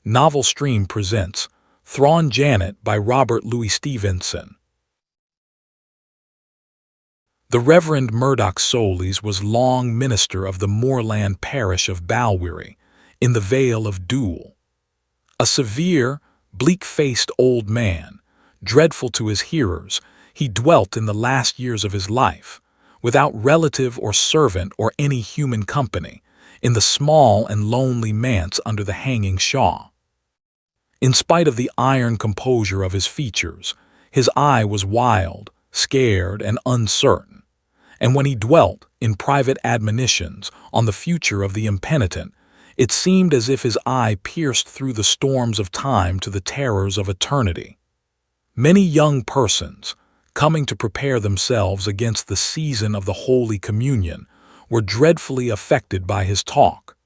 Novel Stream presents Thrawn Janet by Robert Louis Stevenson. The Reverend Murdoch Soulis was long minister of the moorland parish of Balweary, in the Vale of Dool. A severe, bleak-faced old man, dreadful to his hearers, he dwelt in the last years of his life, without relative or servant or any human company, in the small and lonely manse under the hanging shaw. In spite of the iron composure of his features, his eye was wild, scared, and uncertain, and when he dwelt, in private admonitions, on the future of the impenitent, it seemed as if his eye pierced through the storms of time to the terrors of eternity. Many young persons, coming to prepare themselves against the season of the Holy Communion, were dreadfully affected by his talk.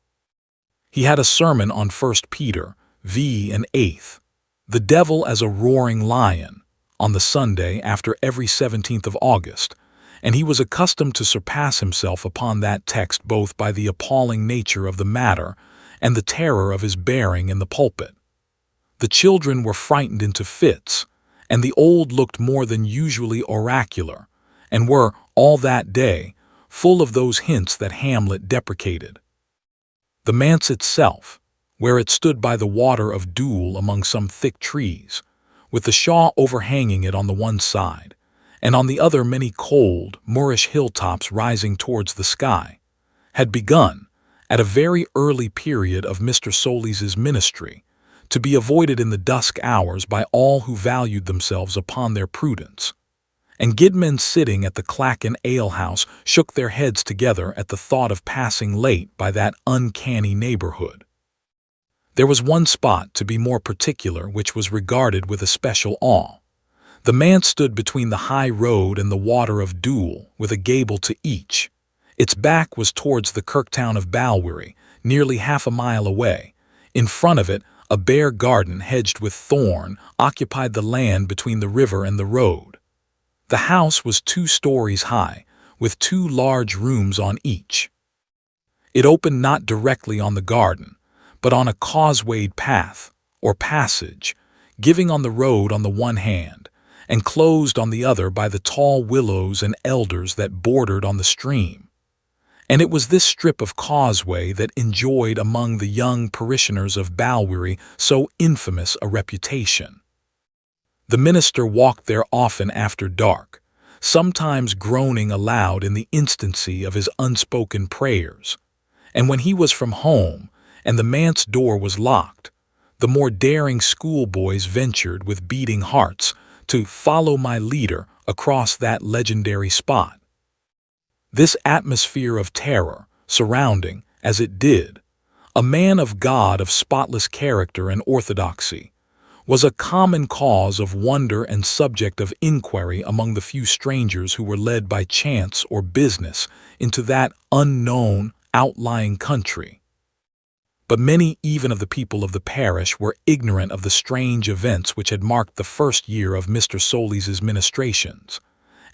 He had a sermon on 1 Peter, v. and 8th, the devil as a roaring lion, on the Sunday after every 17th of August, and he was accustomed to surpass himself upon that text both by the appalling nature of the matter and the terror of his bearing in the pulpit. The children were frightened into fits, and the old looked more than usually oracular, and were, all that day, full of those hints that Hamlet deprecated. The manse itself, where it stood by the water of Dool among some thick trees, with the shaw overhanging it on the one side, and on the other many cold, moorish hilltops rising towards the sky, had begun, at a very early period of Mr. Soulis's ministry, to be avoided in the dusk hours by all who valued themselves upon their prudence. And guidmen sitting at the Clachan alehouse shook their heads together at the thought of passing late by that uncanny neighborhood. There was one spot, to be more particular, which was regarded with especial awe. The manse stood between the high road and the water of Dool, with a gable to each. Its back was towards the kirktown of Balweary, nearly half a mile away. In front of it, a bare garden hedged with thorn occupied the land between the river and the road. The house was 2 stories high, with 2 large rooms on each. It opened not directly on the garden, but on a causewayed path, or passage, giving on the road on the one hand, and closed on the other by the tall willows and elders that bordered on the stream. And it was this strip of causeway that enjoyed among the young parishioners of Balweary so infamous a reputation. The minister walked there often after dark, sometimes groaning aloud in the instancy of his unspoken prayers, and when he was from home, and the manse door was locked, the more daring schoolboys ventured with beating hearts to follow my leader across that legendary spot. This atmosphere of terror, surrounding, as it did, a man of God of spotless character and orthodoxy, was a common cause of wonder and subject of inquiry among the few strangers who were led by chance or business into that unknown, outlying country. But many even of the people of the parish were ignorant of the strange events which had marked the first year of Mr. Soulis's ministrations,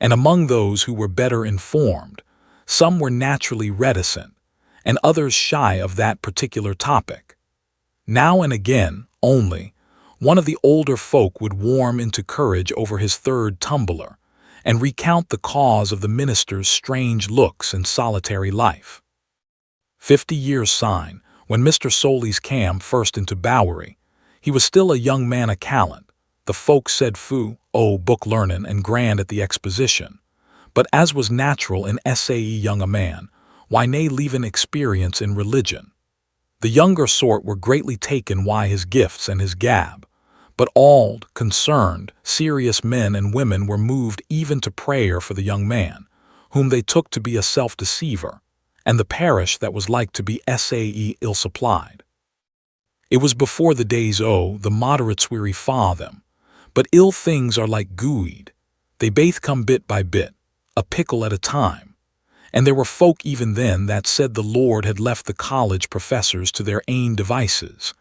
and among those who were better informed, some were naturally reticent, and others shy of that particular topic. Now and again, only, one of the older folk would warm into courage over his 3rd tumbler, and recount the cause of the minister's strange looks and solitary life. 50 years syne, when Mr. Soulis came first into Balweary, he was still a young man of callant. The folk said book learnin' and grand at the exposition, but as was natural in sae young a man, why nae leavin' experience in religion. The younger sort were greatly taken by his gifts and his gab, but all concerned, serious men and women were moved even to prayer for the young man, whom they took to be a self-deceiver, and the parish that was like to be sae ill-supplied. It was before the days o' the moderates weary fa them, but ill things are like gooid, they baith come bit by bit, a pickle at a time, and there were folk even then that said the Lord had left the college professors to their ain devices,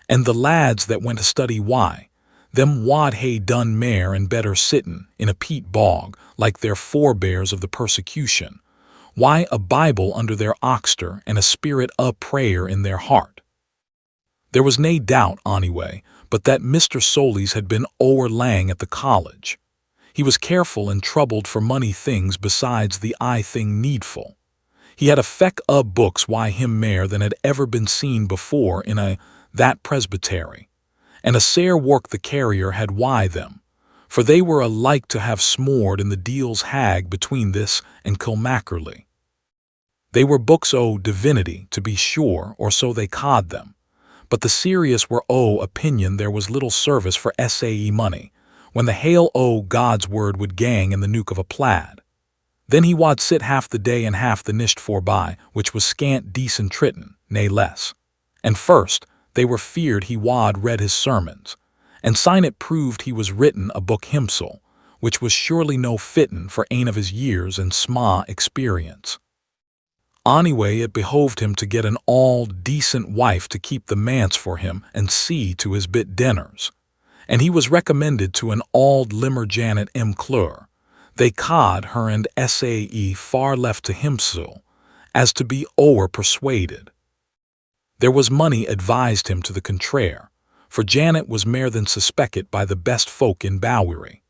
and the lads that went to study them wad hae done mair and better sittin' in a peat bog like their forebears of the persecution, a Bible under their oxter and a spirit of prayer in their heart. There was nae doubt, anyway, but that Mr. Soulis had been overlang at the college. He was careful and troubled for money things besides the thing needful. He had a feck of books why him mair than had ever been seen before in that presbytery, and a sair work the carrier had why them, for they were alike to have smored in the deal's hag between this and Kilmackerley. They were books o' divinity, to be sure, or so they ca'd them, but the serious were o' opinion there was little service for sae money, when the hail o' God's word would gang in the nook of a plaid. Then he wad sit half the day and half the nicht forby, which was scant decent tritin, nae less. And first, they were feared he wad read his sermons, and syne it proved he was written a book himsel, which was surely no fittin' for ane of his years and sma experience. Anyway, it behoved him to get an all-decent wife to keep the manse for him and see to his bit dinners, and he was recommended to an auld limmer Janet McClour. They ca'd her and sae far left to himsel, as to be o'er-persuaded. There was money advised him to the contraire, for Janet was mair than suspected by the best folk in Balweary.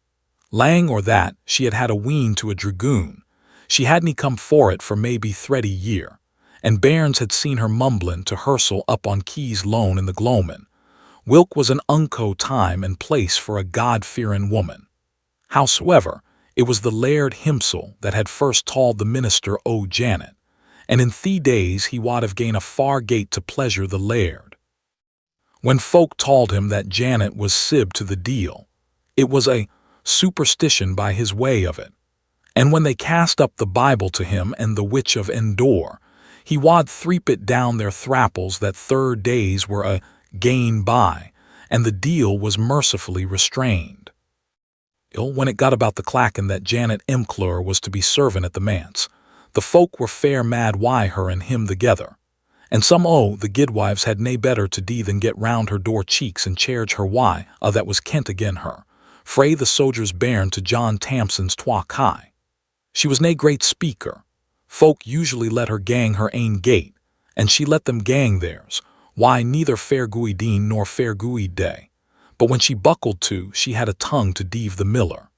Lang or that, she had had a wean to a dragoon. She hadn't come for it for maybe 30 year, and bairns had seen her mumblin' to hersel up on Key's Lone in the gloamin'. Whilk was an unco time and place for a God-fearin' woman. Howsoever, it was the laird himsel that had first told the minister o' Janet, and in 3 days he wad have gained a far gate to pleasure the laird. When folk told him that Janet was sib to the deal, it was a superstition by his way of it, and when they cast up the Bible to him and the Witch of Endor, he wad threep it down their thrapples that 3 days were a gain by, and the deal was mercifully restrained. When it got about the clackin' that Janet McClour was to be servant at the manse, the folk were fair mad why her and him together, and some o' the guidwives had nae better to do than get round her door cheeks and charge her why that was kent again her, frae the soldier's bairn to John Tamson's twa kai. She was nae great speaker. Folk usually let her gang her ain gate, and she let them gang theirs, why neither fair Guideen nor fair Guide. But when she buckled to, she had a tongue to deave the miller.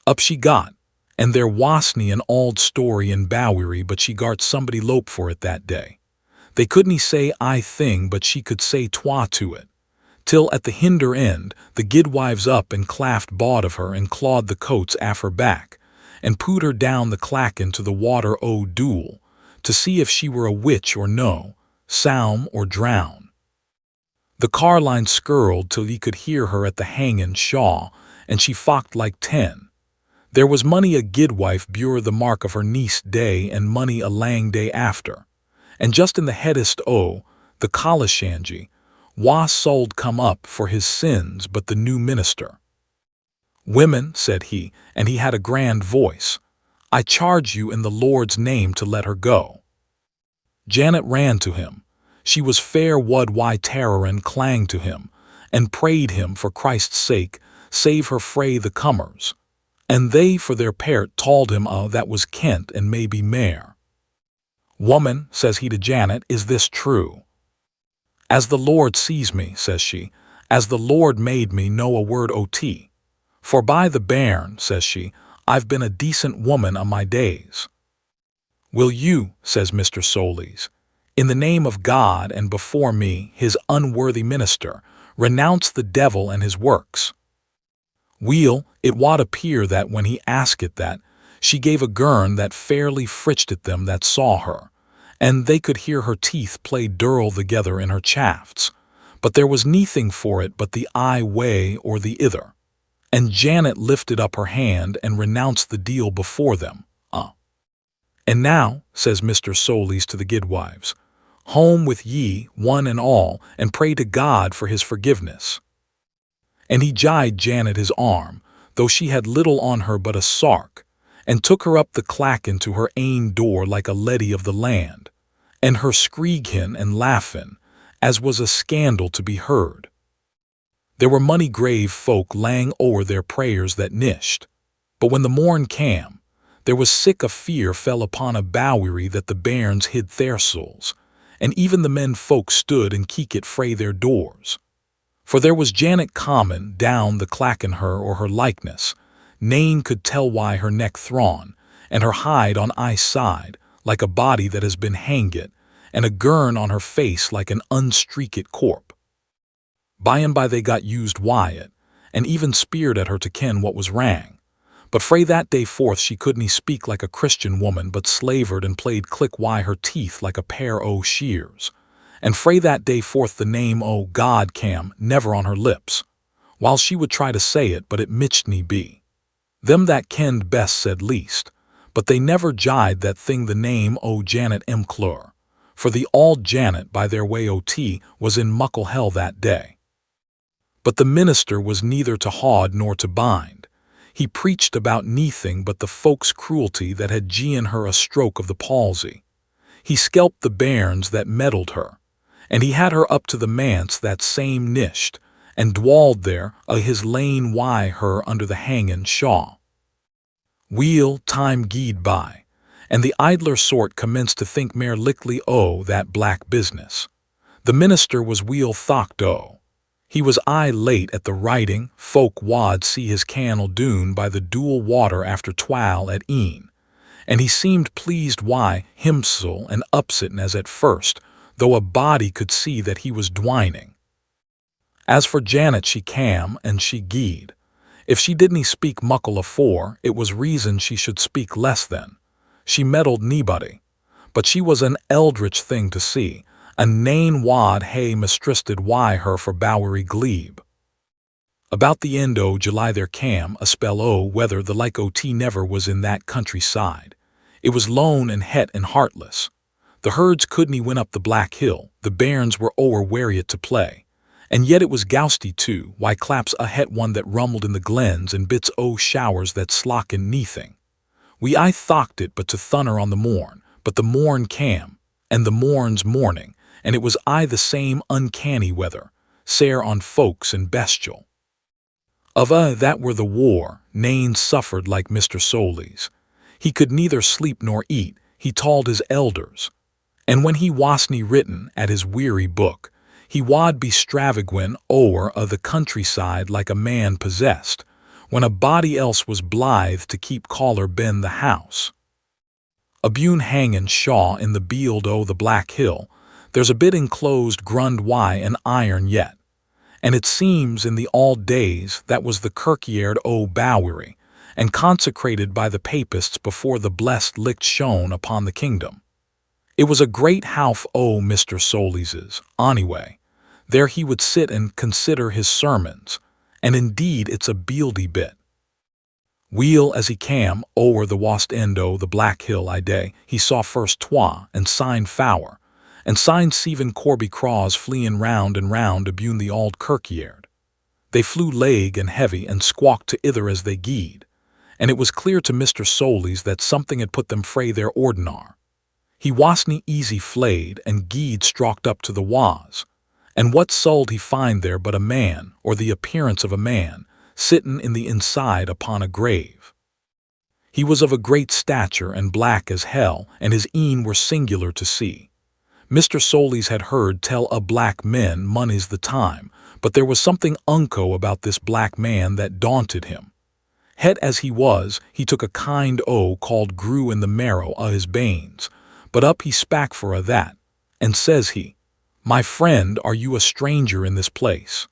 Up she got, and there wasn't an auld story in Balweary but she gart somebody lope for it that day. They couldn't say thing but she could say twa to it, till at the hinder end the guidwives up and claffed baud of her and clawed the coats aff her back, and pooed her down the clackin' to the water o' Dool, to see if she were a witch or no, sound or drown. The carline skirled till ye could hear her at the hangin' shaw, and she focked like 10. There was money a guidwife bure the mark of her niece day and money a lang day after, and just in the headest o' the Collishangy, was sold come up for his sins but the new minister. "Women," said he, and he had a grand voice, "I charge you in the Lord's name to let her go." Janet ran to him. She was fair wud why terror and clang to him, and prayed him for Christ's sake, save her frae the cummers. And they for their part told him that was Kent and maybe mair. "Woman," says he to Janet, "is this true?" "As the Lord sees me," says she, "as the Lord made me know a word o' tea. For by the bairn," says she, "I've been a decent woman a my days." "Will you," says Mr. Soulis, "in the name of God and before me, his unworthy minister, renounce the devil and his works?" Weel, it wad appear that when he asked it that, she gave a gurn that fairly fritched at them that saw her, and they could hear her teeth play dirl together in her chafts, but there was neething for it but the way or the ither, and Janet lifted up her hand and renounced the deal before them. "And now," says Mr. Soulis to the guidwives, "home with ye, one and all, and pray to God for his forgiveness." And he gied Janet his arm, though she had little on her but a sark, and took her up the clackin' to her ain door like a leddy of the land, and her screeghin and laughin', as was a scandal to be heard. There were mony grave folk lang o'er their prayers that nisht, but when the morn cam, there was sick a fear fell upon a Balweary that the bairns hid their souls, and even the men folk stood and keekit frae their doors. For there was Janet common down the clachan her or her likeness, nane could tell why her neck thrawn, and her hide on eye side, like a body that has been hanged, and a girn on her face like an unstreakit corp. By and by they got used Wyatt, and even speered at her to ken what was wrang. But frae that day forth she couldn't speak like a Christian woman, but slavered and played click why her teeth like a pair o' shears. And frae that day forth the name o' God cam never on her lips, while she would try to say it, but it mitched be. Them that kenned best said least, but they never jied that thing the name o' Janet McClour, for the auld Janet by their way o' tea was in muckle hell that day. But the minister was neither to haud nor to bind. He preached about neathing but the folks' cruelty that had gi'en her a stroke of the palsy. He skelped the bairns that meddled her, and he had her up to the manse that same nisht, and dwalled there a his lane why her under the hangin' shaw. Weel, time gied by, and the idler sort commenced to think mair lickly o' that black business. The minister was weel thocht o'. He was aye late at the writing, folk wad see his cannel doon by the dual water after twal at e'en, and he seemed pleased why himsel and upsittin as at first, though a body could see that he was dwining. As for Janet, she cam and she gied. If she didn't speak muckle afore, it was reason she should speak less then. She meddled nebody, but she was an eldritch thing to see, a nane wad hae mistrusted why her for Balweary glebe. About the end o' July there cam a spell o' weather the like o' tea never was in that countryside. It was lone and het and heartless. The herds couldn't win up the Black Hill, the bairns were ower weariet to play, and yet it was gousty too, why claps a het one that rumbled in the glens and bits o' showers that slocken neathing. We aye thocht it but to thunner on the morn, but the morn cam, and the morn's morning, and it was aye the same uncanny weather, sair on folks and bestial. Of that were the war, nane suffered like Mr. Soulis. He could neither sleep nor eat, he told his elders. And when he wasn't written at his weary book, he wad be stravagwin o'er the countryside like a man possessed, when a body else was blithe to keep caller ben the house. Abune hangin' shaw in the bield o' the Black Hill, there's a bit enclosed grund why an iron yet, and it seems in the auld days that was the kirkyard o' Balweary, and consecrated by the papists before the blessed licht shone upon the kingdom. It was a great house o' Mr. Soulis's, anyway. There he would sit and consider his sermons, and indeed it's a bealdy bit. Weel as he cam o'er the wast end o' the Black Hill I day, he saw first twa and syne fower, and syne seven Corby craws fleein' round and round abune the auld kirkyard. They flew leg and heavy and squawked to ither as they gied, and it was clear to Mr. Soulis that something had put them frae their ordinar. He wasn't easy flayed and gied strocked up to the was, and what sulled he find there but a man, or the appearance of a man, sittin' in the inside upon a grave. He was of a great stature and black as hell, and his een were singular to see. Mr. Soulis had heard tell a black men money's the time, but there was something unco about this black man that daunted him. Het as he was, he took a kind o' called grew in the marrow o' his banes, but up he spak for a that, and says he, "My friend, are you a stranger in this place?"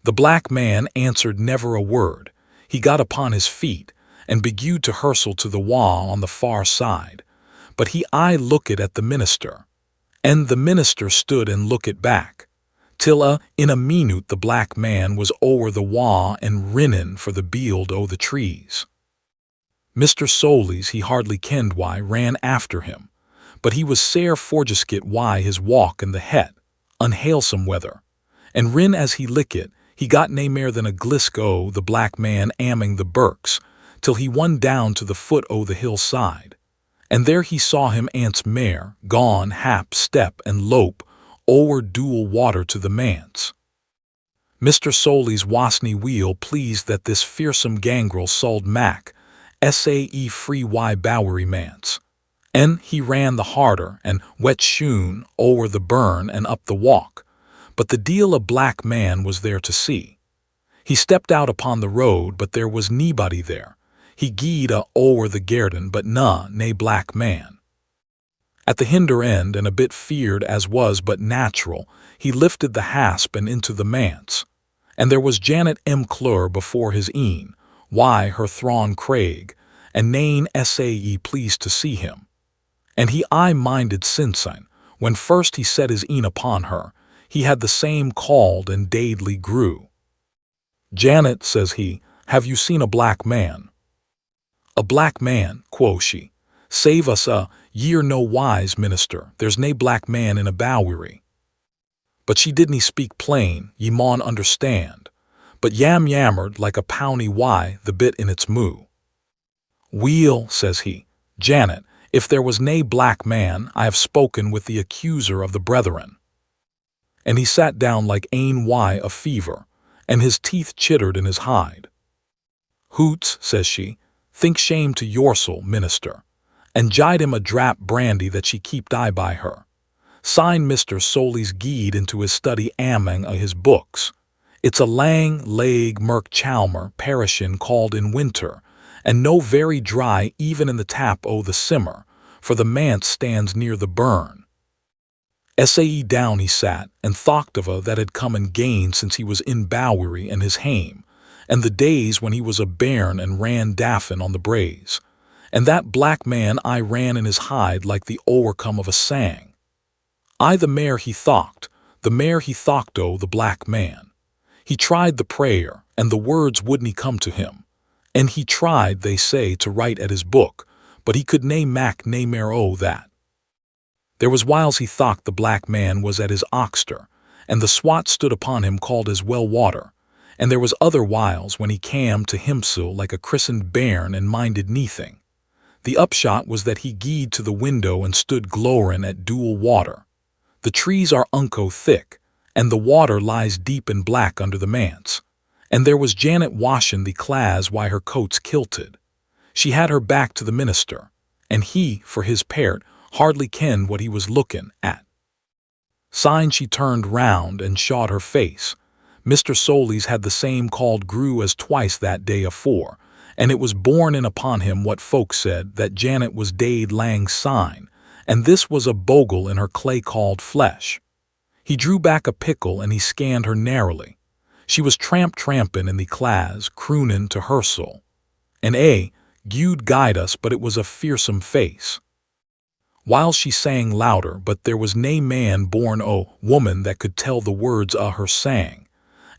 The black man answered never a word. He got upon his feet, and begued to hurtle to the wall on the far side, but he aye looked at the minister, and the minister stood and looked back, till in a minute the black man was o'er the wa and rinnin' for the bield o' the trees. Mr. Soulis, he hardly kenned why, ran after him, but he was sair forgeskit why his walk in the het, unhalesome weather, and rin as he lickit, he got nae mair than a glisk o' the black man amming the birks, till he won down to the foot o' the hillside, and there he saw him ance mare, gone hap step and lope, o'er dual water to the manse. Mr. Soulis wasn't weel pleased that this fearsome gangrel sold Mac, sae free why Balweary manse, And he ran the harder and wet shoon o'er the burn and up the walk, but the deal a black man was there to see. He stepped out upon the road, but there was nobody there. He gied o'er the garden, but nae black man. At the hinder end, and a bit feared as was but natural, he lifted the hasp and into the manse. And there was Janet McClour before his een, why her Thrawn Craig, and nane sae pleased to see him. And he minded sinsyne, when first he set his een upon her, he had the same called and daidly grew. Janet, says he, have you seen a black man? A black man, quo she, save us ye're no wise minister, there's nae black man in a Balweary. But she didn't speak plain, ye maun understand, but yammered like a powny why the bit in its moo. Weel, says he, Janet, if there was nae black man, I have spoken with the accuser of the brethren. And he sat down like ane why of fever, and his teeth chittered in his hide. Hoots, says she, think shame to yoursel, minister, and jide him a drap brandy that she keeped I by her. Sign Mr. Soulis gied into his study amang o' his books. It's a lang leg merk chalmer perishin called in winter, and no very dry even in the tap o' the simmer, for the manse stands near the burn. Sae down he sat, and thocht of a that had come and gained since he was in Balweary and his hame, and the days when he was a bairn and ran daffin on the braes, and that black man I ran in his hide like the o'ercome of a sang. The mair he thocht o' the black man. He tried the prayer, and the words wouldn't come to him, and he tried, they say, to write at his book, but he could nae mak nae mair o' that. There was whiles he thocht the black man was at his oxter, and the swat stood upon him called as well water, and there was other whiles when he cam to himsel like a christened bairn and minded neething. The upshot was that he gied to the window and stood glorin' at dual water. The trees are unco thick, and the water lies deep and black under the manse, and there was Janet washin' the claes why her coat's kilted. She had her back to the minister, and he, for his part, hardly kenned what he was lookin' at. Syne she turned round and shawed her face. Mr. Soulis had the same called grew as twice that day afore, and it was borne in upon him what folk said, that Janet was daid lang syne, and this was a bogle in her clay-called flesh. He drew back a pickle and he scanned her narrowly. She was trampin' in the claes, croonin' to hersel. And Gude guide us, but it was a fearsome face. While she sang louder, but there was nae man born o' woman that could tell the words o' her sang.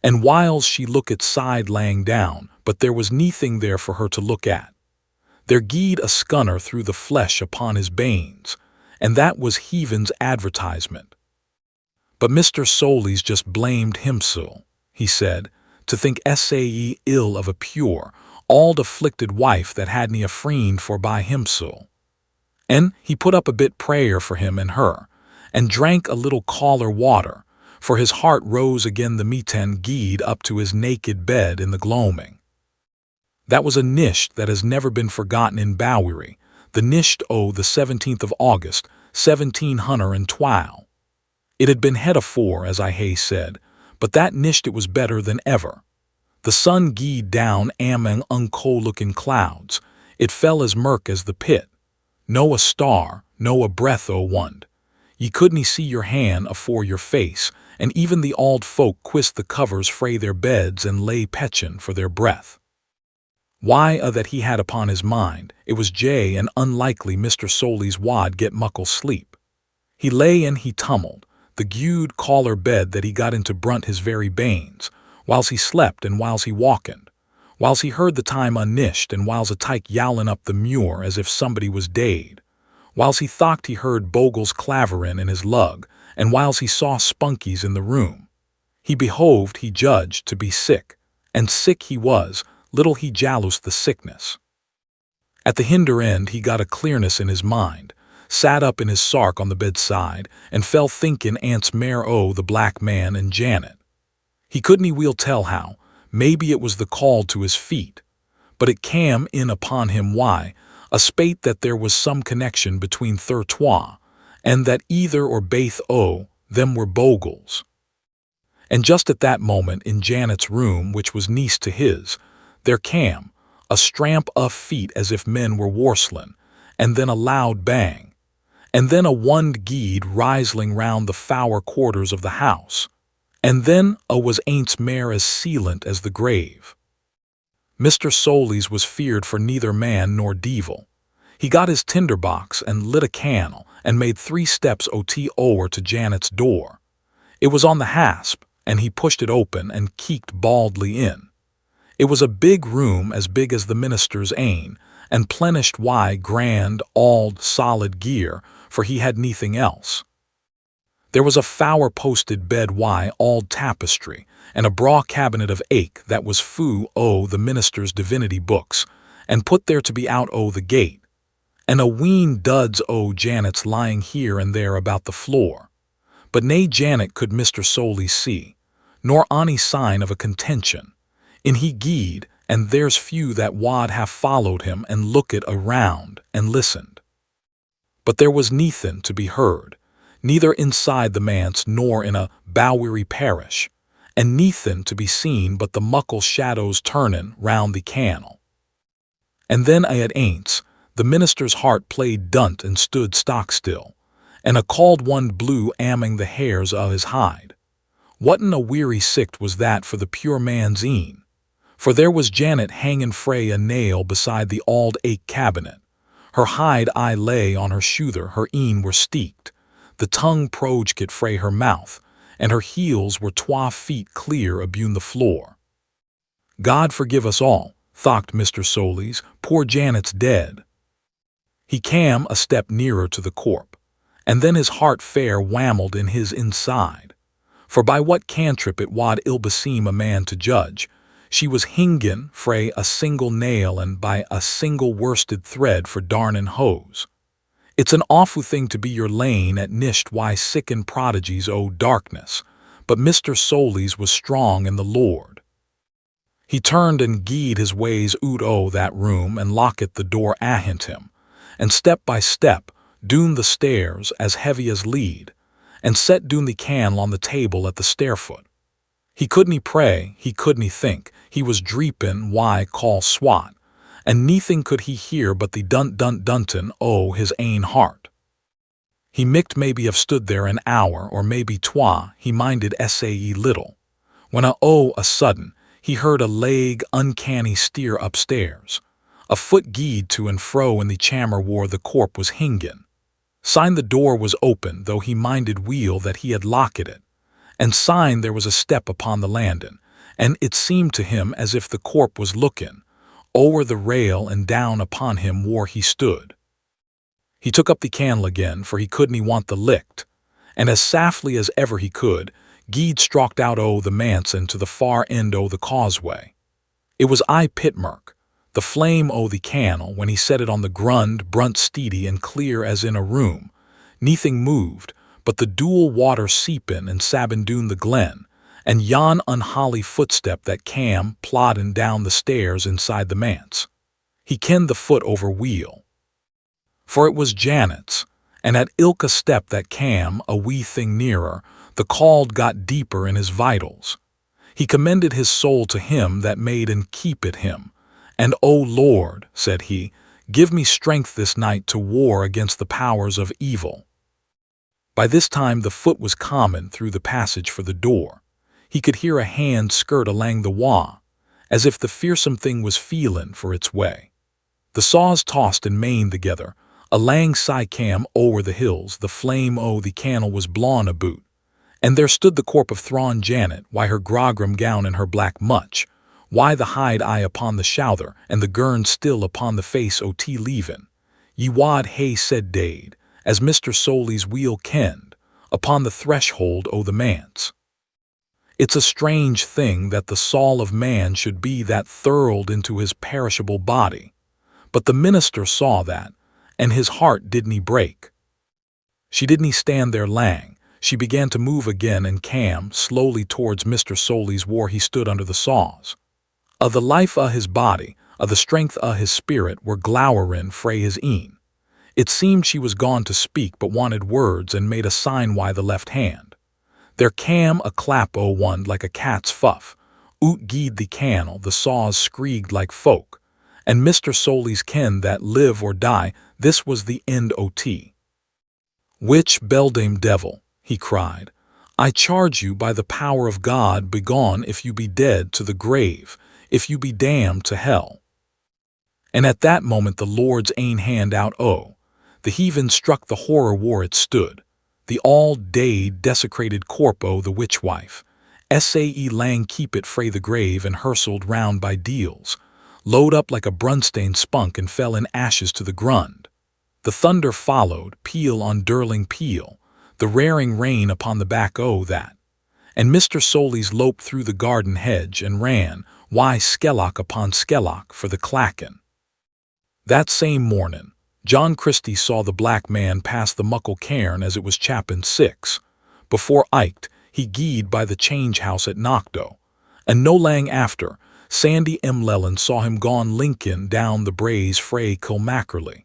And whiles she looked side lang down, but there was neething there for her to look at. There gied a scunner through the flesh upon his banes, and that was heaven's advertisement. But Mr. Soulis just blamed himsel, he said, to think sae ill of a pure, all-afflicted wife that hadn't a friend for by himsel. And he put up a bit prayer for him and her, and drank a little caller water, for his heart rose again the meetan gied up to his naked bed in the gloaming. That was a nisht that has never been forgotten in Balweary, the nisht o' the 17th of August, 1712. It had been het afore, as I hae said, but that nisht it was better than ever. The sun gied down amang unco-looking clouds. It fell as murk as the pit. No a star, no a breath o' one. Ye couldn't see your hand afore your face, and even the auld folk quist the covers frae their beds and lay petchin' for their breath. Why that he had upon his mind, it was jay and unlikely Mr. Soulis wad get muckle sleep. He lay and he tumbled, the gude caller bed that he got into brunt his very banes, whiles he slept and whiles he walkened, whiles he heard the time unnished and whiles a tyke yowlin' up the muir as if somebody was daid, whiles he thocht he heard bogles claverin' in his lug, and whiles he saw spunkies in the room. He behoved, he judged, to be sick, and sick he was, little he jaloused the sickness. At the hinder end he got a clearness in his mind, sat up in his sark on the bedside, and fell thinkin' ants mair o' the black man and Janet. He couldn't weel tell how, maybe it was the call to his feet, but it cam in upon him why, a spate that there was some connection between Thurtois, and that either or baith o' them were bogles. And just at that moment in Janet's room, which was neist to his, there came a stramp of feet as if men were warsling, and then a loud bang, and then a wand geed risling round the fower quarters of the house, and then a was ain't mare as silent as the grave. Mr. Soulis was feared for neither man nor devil. He got his tinderbox and lit a candle and made 3 steps over to Janet's door. It was on the hasp, and he pushed it open and keeked baldly in. It was a big room as big as the minister's ain, and plenished grand, auld, solid gear, for he had neathing else. There was a fower-posted bed auld tapestry, and a braw cabinet of ache that was the minister's divinity books, and put there to be out the gate, and a ween duds Janet's lying here and there about the floor. But nae Janet could Mr. Soulis see, nor ony sign of a contention. In he geed, and there's few that wad have followed him and looked around and listened. But there was neathin' to be heard, neither inside the manse nor in a Balweary parish, and neathin' to be seen but the muckle shadows turnin' round the canal. And then at aince, the minister's heart played dunt and stood stock still, and a called one blew amming the hairs o' his hide. Whatten a weary sicht was that for the pure man's een, for there was Janet hangin' frae a nail beside the auld ache cabinet. Her hide lay on her shouther, her een were steeked, the tongue proged frae her mouth, and her heels were 2 feet clear abune the floor. God forgive us all, thought Mr. Soulis, poor Janet's dead. He cam a step nearer to the corp, and then his heart fair whammeled in his inside. For by what cantrip it wad ill beseem a man to judge, she was hingin' frae a single nail and by a single worsted thread for darnin' hose. It's an awfu' thing to be your lane at nisht sickin' prodigies o' darkness, but Mr. Soulis was strong in the Lord. He turned and gied his ways oot o' that room and lockit the door ahint him, and step by step doon the stairs as heavy as lead, and set doon the candle on the table at the stairfoot. He couldn't pray, he couldn't think, he was dreepin' call swat, and neathing could he hear but the dunt-dunt-duntin' o' his ain heart. He micht maybe have stood there an hour or maybe 2, he minded sae little, when a sudden he heard a leg uncanny steer upstairs. A foot gied to and fro in the chamber where the corp was hingin'. Sign the door was open, though he minded weel that he had locked it, and sign there was a step upon the landin', and it seemed to him as if the corp was lookin' o'er the rail and down upon him where he stood. He took up the candle again, for he couldn't want the licht, and as saftly as ever he could, gied strocked out o' the manse to the far end o' the causeway. It was pitmurk, the flame o' the candle, when he set it on the grund, brunt steady and clear as in a room. Neathing moved, but the dual water seepin' and sabbin' doon the glen, and yon unholly footstep that cam ploddin' down the stairs inside the manse. He kenned the foot over wheel, for it was Janet's, and at ilka step that cam a wee thing nearer, the called got deeper in his vitals. He commended his soul to him that made and keepit him, and O Lord, said he, give me strength this night to war against the powers of evil. By this time the foot was common through the passage for the door. He could hear a hand skirt alang the wa, as if the fearsome thing was feelin' for its way. The saws tossed and mained together, alang cam o'er the hills, the flame o' the candle was blawn aboot, and there stood the corp of Thrawn Janet, her grogram gown and her black mutch, the hide upon the shouther, and the gurn still upon the face o' leavin'. Ye wad hae said dade, as Mr. Soulis weel kenned, upon the threshold o' the manse. It's a strange thing that the soul of man should be that thurled into his perishable body, but the minister saw that, and his heart didn't break. She didn't stand there lang. She began to move again and cam slowly towards Mr. Soulis where he stood under the saws. The life o' his body, the strength his spirit were glowering frae his een. It seemed she was gone to speak but wanted words and made a sign wi' the left hand. There cam a clap o' one like a cat's fuff. Oot gied the cannel, the saws screeged like folk. And Mr. Soulis kenned that live or die, this was the end o' tea. Witch, beldame devil, he cried, I charge you by the power of God, begone if you be dead to the grave, if you be damned to hell. And at that moment the Lord's ain hand out the heathen struck the horror war it stood, the all-day desecrated corpo the witch-wife, sae lang keep it frae the grave and hursled round by deals, load up like a brunstane spunk and fell in ashes to the grund. The thunder followed, peal on dirling peal, the raring rain upon the back o' that, and Mr. Soulis loped through the garden hedge and ran, skellock upon skellock, for the clackin'. That same mornin', John Christie saw the black man pass the muckle cairn as it was chappin' 6. Before icht, he gied by the change house at Knockdoe, and no lang after, Sandy Llewellyn saw him gone linkin down the braes frae Kilmackerley.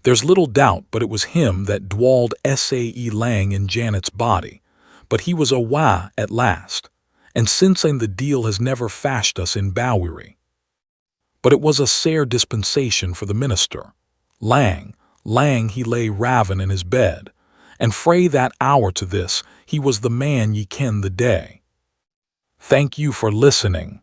There's little doubt but it was him that dwalled sae lang in Janet's body, but he was awa at last, and since then the deal has never fashed us in Balweary. But it was a sair dispensation for the minister. Lang he lay raven in his bed, and frae that hour to this he was the man ye ken the day. Thank you for listening.